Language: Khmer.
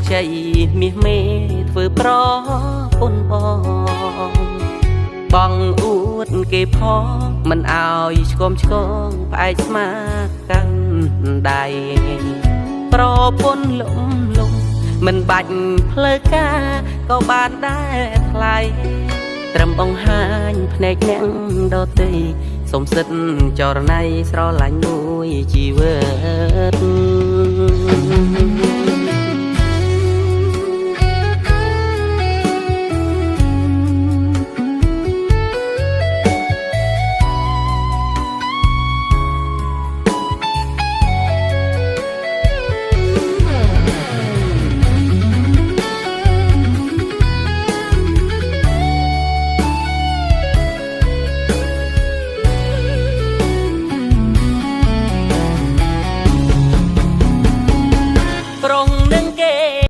ជ័យមាសមេធ្វើប្រពន្ធបងអួតគេផងមិនអោយឆ្គមឆ្គងផ្អែកស្មាកាន់ដៃប្រពន្ធលំមិនបាច់ផ្លូវការក៏បានដែរថ្លៃត្រឹមបង្ហាញភ្នែកអ្នកដទៃសុំសិទ្ធចរណៃស្រឡាញ់មួយជីវិត